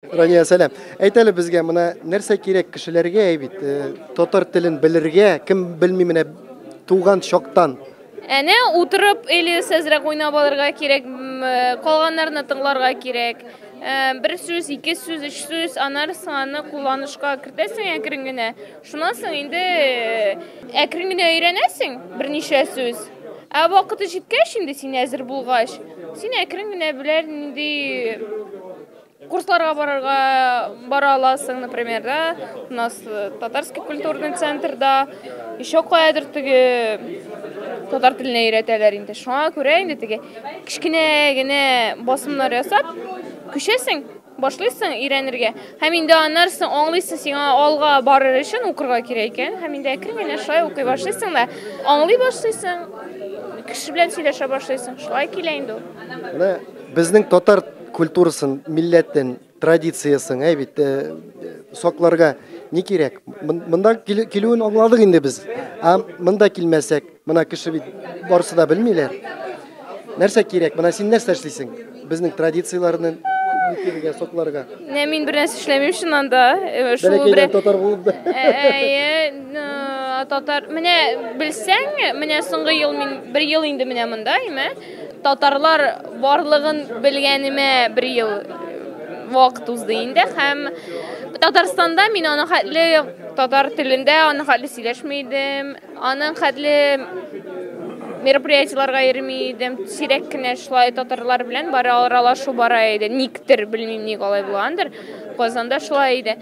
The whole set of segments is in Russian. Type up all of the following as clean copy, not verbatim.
Рания сәлам. Әйтәле безгә моны нәрсә кирәк кешеләргә бит? Татар телен белергә, кем белми менә туган чактан. Әнә утырып или сәзрәк уйнап алырга кирәк, калганнарны тыңларга кирәк. Бер сүз, ике сүз, өч сүз, анарсын аны кулланышка кертәсең әкрен генә. Шуннан соң инде әкрен генә өйрәнәсең берничә сүз. Ә вакыты җиткәч инде син әзер булгач, син әкрен генә беләр нинди курсларга бара аласың, например, да, у нас татарский культурный центр, да, еще каядыр теге татар теленә өйрәтәләр инде. Шуңа күрә инде теге кичкенә генә басымнар ясап, күчәсең, башлыйсың өйрәнергә. Һәм инде аннарсын аңлыйсың, сиңа алга барыр өчен укырга кирәк икән. Һәм инде әкрен генә шулай укый башлыйсың да, аңлый башлыйсың, кеше белән сөйләшә башлыйсың. Шулай килә инде ул. Менә безнең татар культурасын, милләтен, традициясын, бит сокларга ни кирәк? Монда килүен аңладык инде без. Монда килмәсәк, моны кеше бит барысы да белмиләр. Нәрсә кирәк? Моны син нәрсә эшлисең? Безнең традицияларны кирәк сокларга. Мин бер нәрсә эшләмим шуннан да. Шул бер татар булып. Татар, менә белсәң, менә соңгы ел мин бер ел инде менә монда, татарлар барлыгын белгәнемә бер ел вакыт узды инде. Һәм Татарстанда мин аны хәтле татар телендә аны хәтле сөйләшми идем. Аның хәтле мероприятиеларга йөрми идем. Сирәк кенә шулай татарлар белән бара аралашу бара иде. Никтер, белмим ник алай булгандыр. Казанда шулай иде.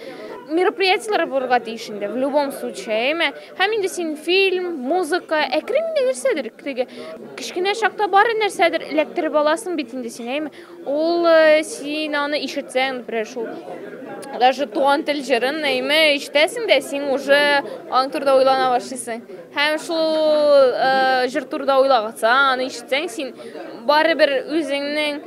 Мероприятиелар булырга тиеш инде, в любом случае. Һәм инде син фильм, музыка, әкрен генә нәрсәдер, теге кичкенә чакта бары нәрсәдер эләктереп аласың бит инде син, ул син аны ишетсәң, например, шул даже туган тел җырын, ишетәсең дә син уже аның турында уйлана башлыйсың. Һәм шул җыр турында уйлагансаң, аны ишетсәң, син барыбер үзеңнең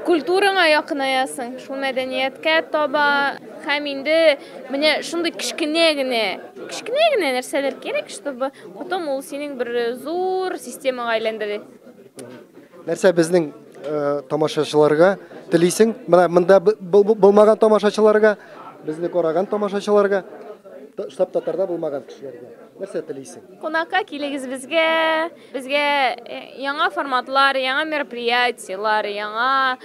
культураңа якынаясың, шул мәдәнияткә таба. Һәм инде менә шундый кичкенә генә нәрсәләр кирәк, чтобы потом ул синең бер зур системага әйләндерде. Нәрсә безнең тамашачыларга телисең? Монда булмаган тамашачыларга, безне караган тамашачыларга, штаб татарда булмаган кешеләргә нәрсә телисең? Кунакка килегез безгә. Безгә яңа форматлар, яңа мероприятиелар, яңа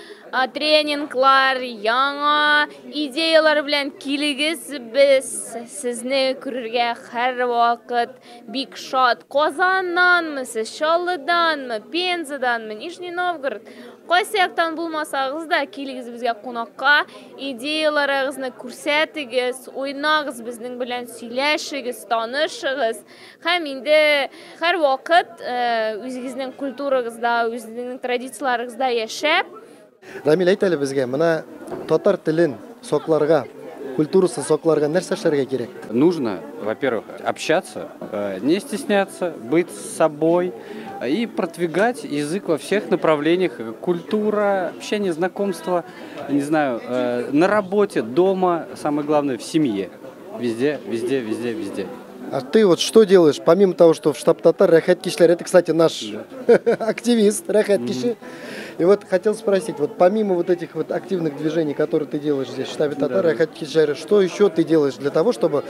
тренинглар, яңа идеялар белән килегез. Без сезне күрергә һәр вакыт бик шат. Казаннанмы, Чаллыданмы, Пензаданмы, Нижний Новгород. Кайсы яктан булмасагыз да килегез безгә кунакка, идеяларыгызны күрсәтегез, уйнагыз безнең белән, сөйләшегез, танышыгыз. Һәм инде һәр вакыт үзегезнең культурагызда, үзегезнең традицияларыгызда яшәп. Рамил, әйтәле безгә, моны татар телен сокларга, культурасын сокларга нәрсә эшләргә кирәк? Нужно, во-первых, общаться, не стесняться, быть собой и продвигать язык во всех направлениях. Культура, общение, знакомство, не знаю, на работе, дома, самое главное, в семье. Везде, везде, везде, везде. А ты вот что делаешь, помимо того, что в штаб татар, Рахат Кишлер, это, кстати, наш активист, Рахат Киши. И вот хотел спросить, вот помимо вот этих вот активных движений, которые ты делаешь здесь в штабе татар, Рахат Кишлер, что еще ты делаешь для того, чтобы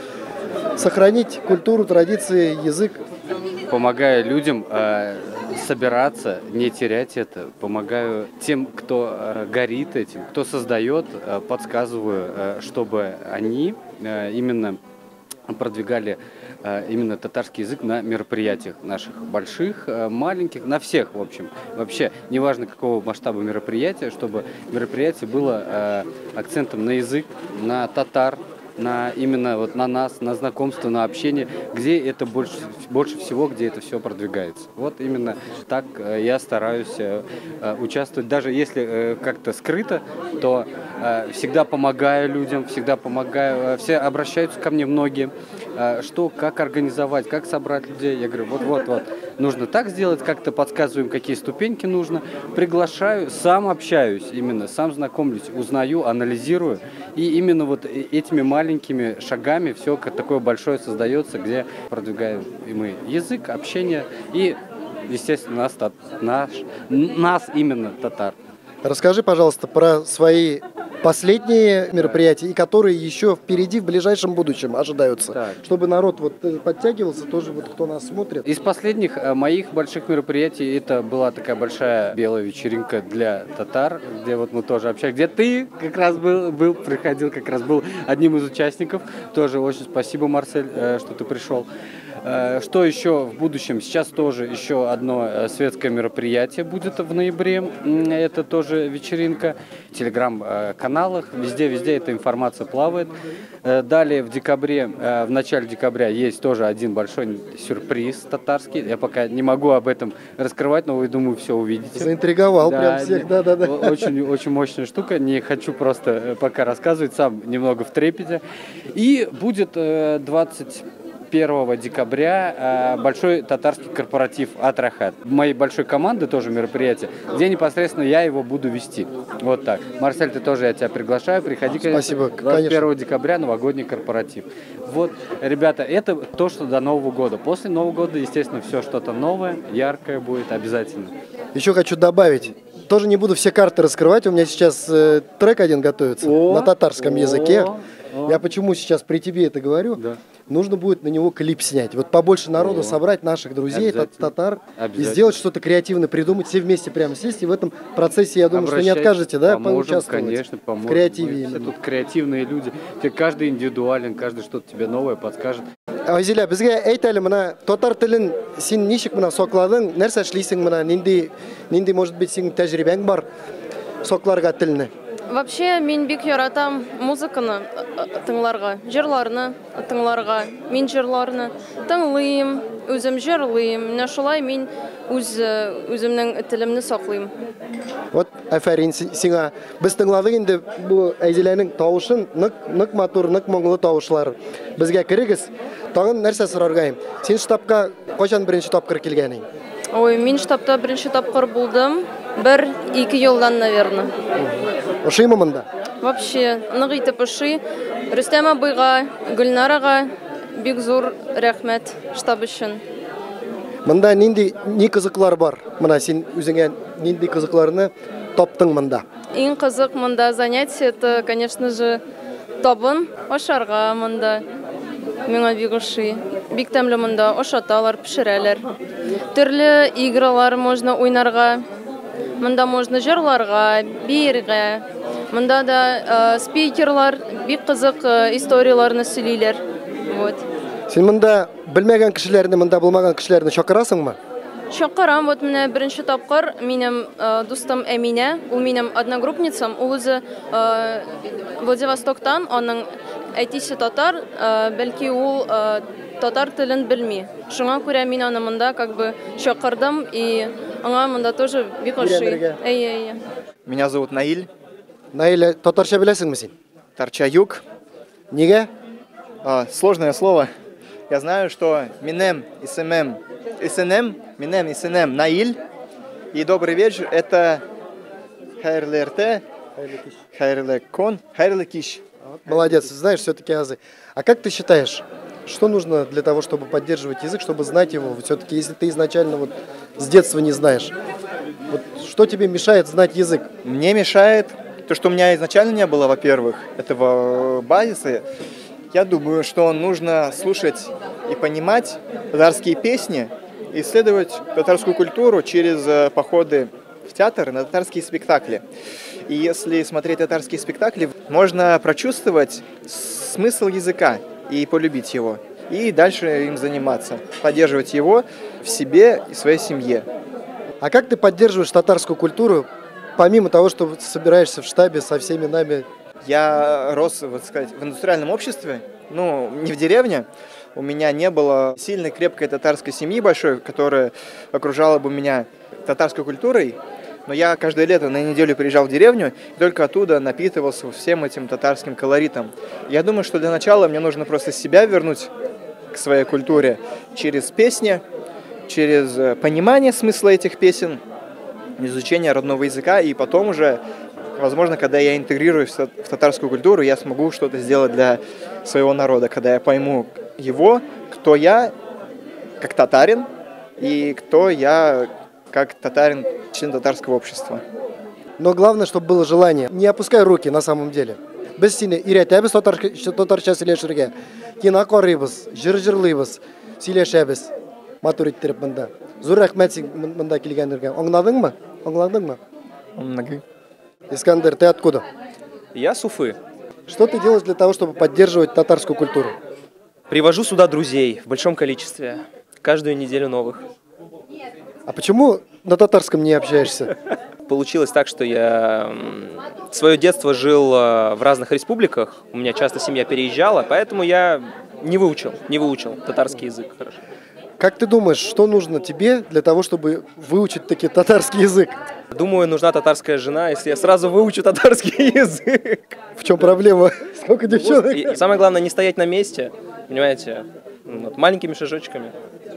сохранить культуру, традиции, язык? Помогаю людям собираться, не терять это. Помогаю тем, кто горит этим, кто создает, подсказываю, чтобы они именно продвигали именно татарский язык на мероприятиях наших больших, маленьких, на всех, в общем. Вообще, неважно какого масштаба мероприятия, чтобы мероприятие было акцентом на язык, на татар, на именно вот на нас, на знакомство, на общение, где это больше всего, где это все продвигается. Вот именно так я стараюсь участвовать, даже если как-то скрыто, то всегда помогаю людям, всегда помогаю, все обращаются ко мне многие, что, как организовать, как собрать людей. Я говорю, вот, нужно так сделать, как-то подсказываем, какие ступеньки нужно, приглашаю, сам общаюсь, именно сам знакомлюсь, узнаю, анализирую, и именно вот этими маленькими шагами все такое большое создается, где продвигаем и мы язык, общение и, естественно, нас именно татар. Расскажи, пожалуйста, про свои последние мероприятия, и которые еще впереди в ближайшем будущем ожидаются. Так. Чтобы народ подтягивался, тоже кто нас смотрит. Из последних моих больших мероприятий это была такая большая белая вечеринка для татар, где мы тоже общались, где ты как раз приходил, как раз был одним из участников. Тоже очень спасибо, Марсель, что ты пришел. Что еще в будущем? Сейчас тоже еще одно светское мероприятие будет в ноябре. Это тоже вечеринка. В телеграм-каналах, везде эта информация плавает. Далее в начале декабря есть тоже один большой сюрприз татарский. Я пока не могу об этом раскрывать, но вы, думаю, все увидите. Заинтриговал прям всех, да. Очень мощная штука. Не хочу просто пока рассказывать, сам немного в трепете. И будет 21 декабря большой татарский корпоратив «Атрахат». Моей большой команды тоже мероприятие, где непосредственно я его буду вести. Вот так. Марсель, я тебя приглашаю, приходи, конечно. Спасибо, 21 декабря новогодний корпоратив. Вот, ребята, это то, что до Нового года. После Нового года, естественно, все что-то новое, яркое будет обязательно. Еще хочу добавить. Тоже не буду все карты раскрывать. У меня сейчас трек один готовится на татарском языке. Я почему сейчас при тебе это говорю? Да. Нужно будет на него клип снять. Вот побольше народу собрать, наших друзей, татар, и сделать что-то креативно, придумать, все вместе прямо сесть. И в этом процессе, я думаю, что не откажете, да, поучаствовать? Конечно, поможем. В креативе. Все тут креативные люди. Каждый индивидуален, каждый что-то тебе новое подскажет. Азиля, бізге әйт әлі мына татар тілін сен ничек мына сокладың, нәрсә эшлисең мына, нинди может быть синең тәҗрибәң бар сокларга телне? Вообще, мин бик яратам музыканы тыңларга, җырларны тыңларга. Мин җырларны тыңлыйм, үзем җырлыйм. Менә шулай мин үземнең телемне саклыйм. Вот, афәрин сиңа. Без тыңладык инде бу Әйзиләнең тавышын, нык матур, нык моңлы тавышлар. Безгә керегез. Тагын нәрсә сорарга? Син штабка кайчан беренче тапкыр килгәнең? Ой, мин штабта беренче тапкыр булдым. 1-2 елдан, наверное. Ошыймы монда? Вообще, нык итеп ошый. Рөстәм абыйга, Гөлнарага бик зур рәхмәт штаб өчен. Монда ни кызыклар бар? Мына син үзеңә нинди кызыкларны таптың монда? Иң кызык монда занятие, это, конечно же, табын ашарга монда. Миңа бик ошый. Бик тәмле монда ашаталар, пешерәләр. Төрле игралар можно уйнарга. Монда можно җырларга, биергә. Монда да спикерлар бик кызык историяларны сөйлиләр. Вот. Син монда белмәгән кешеләрне, монда булмаган кешеләрне чакырасыңмы? Чакырам, вот менә беренче тапкыр минем дустым Әминә, ул минем одногруппницам, ул үзе Владивостоктан, аның әтисе татар, бәлки ул татар телен белми. Шуңа күрә мин аны монда как бы чакырдым, и аңа монда тоже бик ошый. Меня зовут Наиль. Наиль, татарча беләсеңме син? Торчаюк. Нигә? Сложное слово. Я знаю, что минем и сенем, минем и сенем Наиль. И добрый вечер это хайрлы эрте, хайрлы кон, хайрлы киш. Молодец, знаешь все-таки азы. А как ты считаешь, что нужно для того, чтобы поддерживать язык, чтобы знать его? Все-таки, если ты изначально вот с детства не знаешь, вот что тебе мешает знать язык? Мне мешает то, что у меня изначально не было, во-первых, этого базиса. Я думаю, что нужно слушать и понимать татарские песни, исследовать татарскую культуру через походы в театр на татарские спектакли. И если смотреть татарские спектакли, можно прочувствовать смысл языка и полюбить его. И дальше им заниматься, поддерживать его в себе и своей семье. А как ты поддерживаешь татарскую культуру, помимо того, что собираешься в штабе со всеми нами? Я рос, вот сказать, в индустриальном обществе, ну, не в деревне. У меня не было сильной, крепкой татарской семьи большой, которая окружала бы меня татарской культурой. Но я каждое лето на неделю приезжал в деревню и только оттуда напитывался всем этим татарским колоритом. Я думаю, что для начала мне нужно просто себя вернуть к своей культуре через песни, через понимание смысла этих песен, изучение родного языка, и потом уже, возможно, когда я интегрируюсь в татарскую культуру, я смогу что-то сделать для своего народа, когда я пойму его, кто я как татарин и кто я как татарин, член татарского общества. но главное, чтобы было желание. Не опускай руки на самом деле. Біз сені үйретеміз татарша сөйлешерге. Кейін ақорыйбыз, жыр-жырлыйбыз, сөйлешеміз. Матур иттеріп мында. Зор рахмет сен мында келгендерге. Аңладың ма? Искандер, ты откуда? Я с Уфы. Что ты делаешь для того, чтобы поддерживать татарскую культуру? Привожу сюда друзей в большом количестве. Каждую неделю новых. А почему на татарском не общаешься? Получилось так, что я свое детство жил в разных республиках. У меня часто семья переезжала, поэтому я не выучил татарский язык хорошо. Как ты думаешь, что нужно тебе для того, чтобы выучить таки татарский язык? Думаю, нужна татарская жена, если я сразу выучу татарский язык. В чем проблема? Сколько девчонок? И самое главное, не стоять на месте, понимаете, вот, маленькими шажочками.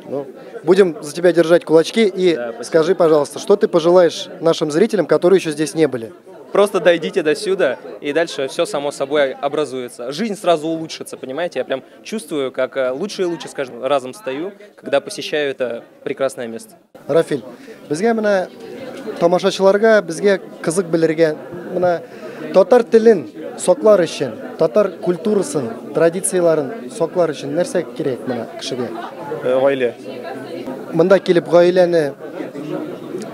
Ну, будем за тебя держать кулачки и Да, скажи, пожалуйста, что ты пожелаешь нашим зрителям, которые еще здесь не были? Просто дойдите до сюда, и дальше все само собой образуется. Жизнь сразу улучшится, понимаете? Я прям чувствую, как лучше и лучше с каждым разом стою, когда посещаю это прекрасное место. Рафиль, бізге мына тамашачыларға бізге қызық білерге мына татар тілін соклар үшін, татар культурасын, традицияларын соклар үшін нәрсе керек мына кішіге? Гаилә. Мында келіп гаиләне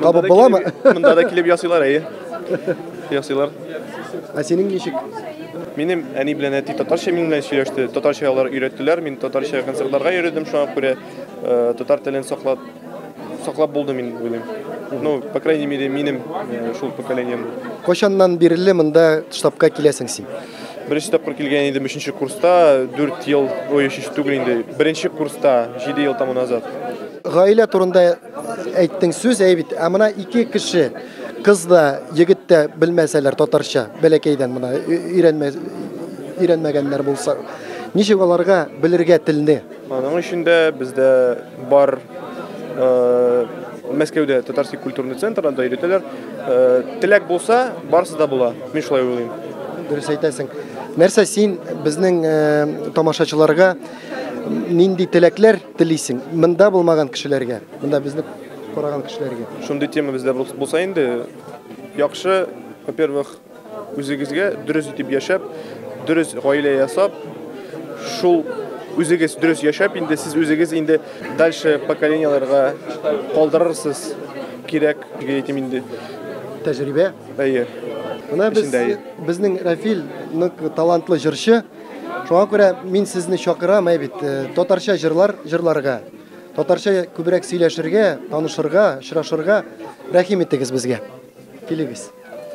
табып боламы? Монда да килеп ясыйлар, ясыйлар. А сенің ничек? Минем әни белән әти татарча минем белән сөйләште. Татарча алар өйрәттеләр. Мин татарча концертларга йөрдем, шуңа күрә татар телен саклап булды мин уйлыйм. Ну, по крайней мере, минем шул поколением. Кошаннан биреле мында штабка киләсең син? Беренче тапкыр килгән идем 3нче курста, 4 ел, ой, 3нче түгел инде. Беренче курста 7 ел тому назад. Гаилә турында әйттең сүз әйбит, ә мына ике кеше кыз да, егет тә белмәсәләр татарча, бәләкәйдән мына өйрәнмәгәннәр булса, ничек аларга белергә телне? Аның өчендә бездә бар Мәскәүдә татарский культурный центр, анда өйрәтәләр. Теләк булса, барысы да була. Мин шулай уйлыйм. Дөрес әйтәсең. Нәрсә син безнең тамашачыларга нинди теләкләр телисең? Монда булмаган кешеләргә, монда безне караган кешеләргә. Шундый тема бездә булса инде, яхшы, во-первых, үзегезгә дөрес итеп яшәп, дөрес гаилә ясап, шул үзегез дөрес яшәп, инде сез үзегез инде дальше поколенияларга калдырырсыз. Кирәк, дип әйтим инде. Тәҗрибә. Әйе. Мына безнең Рафил нык талантлы җырчы. Шуңа күрә мин сезне чакырам бит татарча җырларга. Татарча күбрәк сөйләшергә, танышырга, очрашырга рәхим итегез безгә. Килегез.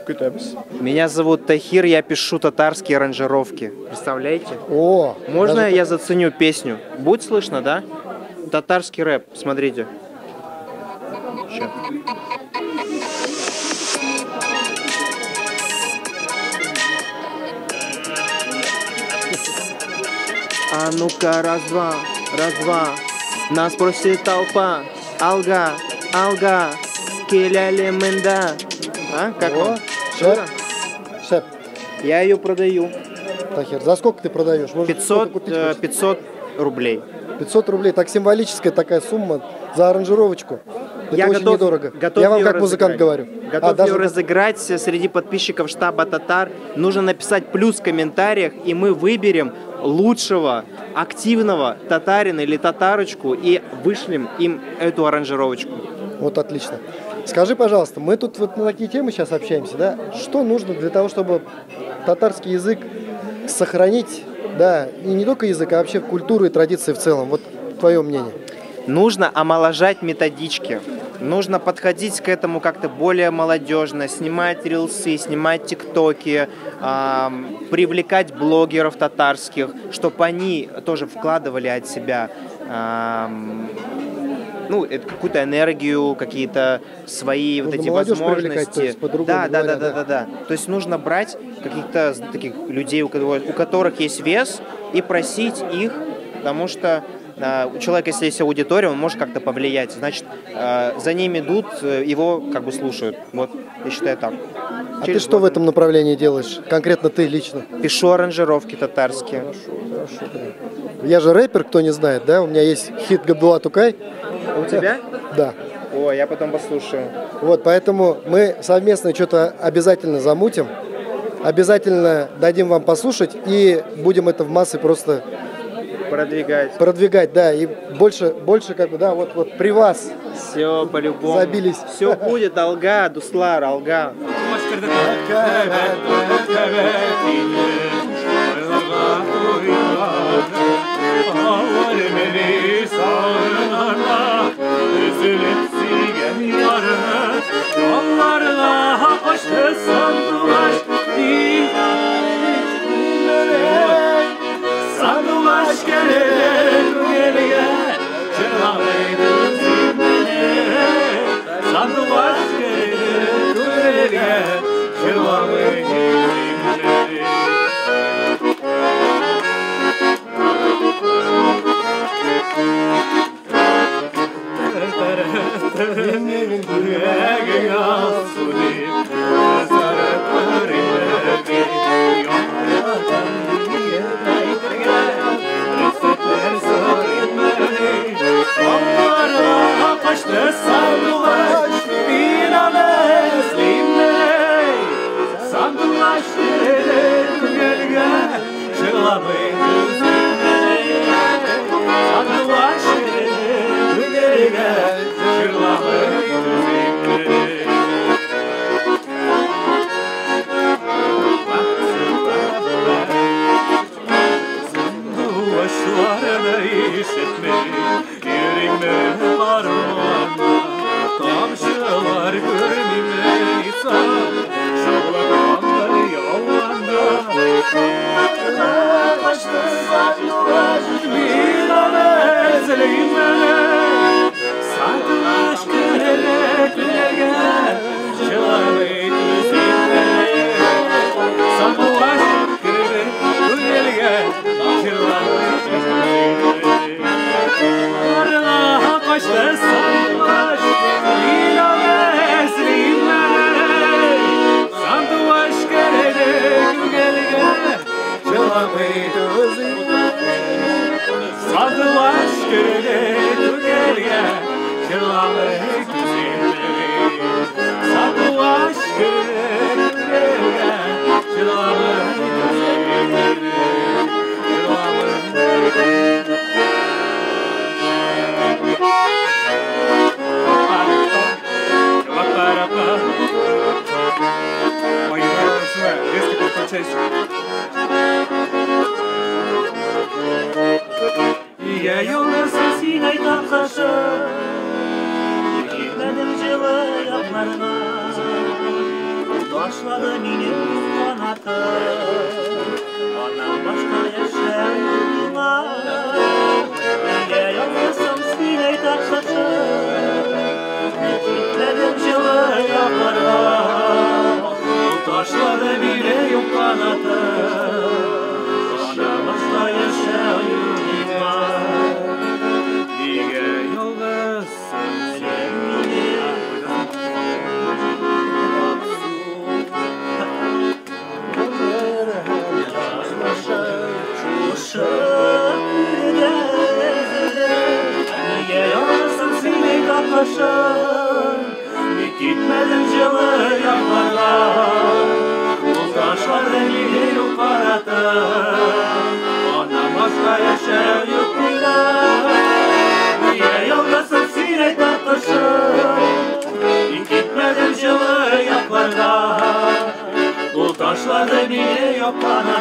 Көтәбез. Меня зовут Тахир, я пишу татарские аранжировки. Представляете? О, Можно я заценю песню? Будет слышно, да? Татарский рэп, смотрите. Ща. А ну-ка, раз-два, нас просит толпа. Алга, алга, келяли мында. А, как вам? Шеп. Я ее продаю. Тахир, за сколько ты продаешь? Может, 500 рублей. 500 рублей, так символическая такая сумма за аранжировочку. Это очень недорого. Я вам как музыкант говорю. Готов ее разыграть среди подписчиков штаба Татар. Нужно написать плюс в комментариях, и мы выберем лучшего, активного татарина или татарочку и вышлем им эту аранжировочку. Вот отлично. Скажи, пожалуйста, мы тут вот на такие темы сейчас общаемся, да? Что нужно для того, чтобы татарский язык сохранить, да, и не только язык, а вообще культуру и традиции в целом? Вот твое мнение. Нужно омоложать методички. Нужно подходить к этому как-то более молодежно, снимать рилсы, снимать тиктоки, привлекать блогеров татарских, чтобы они тоже вкладывали от себя какую-то энергию, какие-то свои вот эти возможности. Да. То есть нужно брать каких-то таких людей, у которых есть вес, и просить их, потому что у человека, если есть аудитория, он может как-то повлиять. Значит, за ним идут, его как бы слушают. Вот, я считаю так. А ты что в этом направлении делаешь? Конкретно ты лично? Пишу аранжировки татарские. Хорошо. Я же рэпер, кто не знает, да? У меня есть хит Габдулла Тукай. А у тебя? Да. О, я потом послушаю. Вот, поэтому мы совместно что-то обязательно замутим, обязательно дадим вам послушать и будем это в массы просто продвигать, да, и больше как бы, да, вот при вас. Все по-любому. Забились. Все будет, алга, дуслар, алга. Я yollasın sinay takkaşı Gitmedim жылы yaplarına Taşladı meni kanatı Ondan başka yaşayamına Ya yollasın sinay takkaşı Gitmedim жылы yaplarına Taşladı meni kanatı Ondan başka yaşayamına Gitmedim жылы yaplarla Bu taşlarda yine yok parada Ondan başka yaşayan yok bile Niye yollasın sinek tatlışı Gitmedim жылы yaplarla Bu taşlarda yine yok parada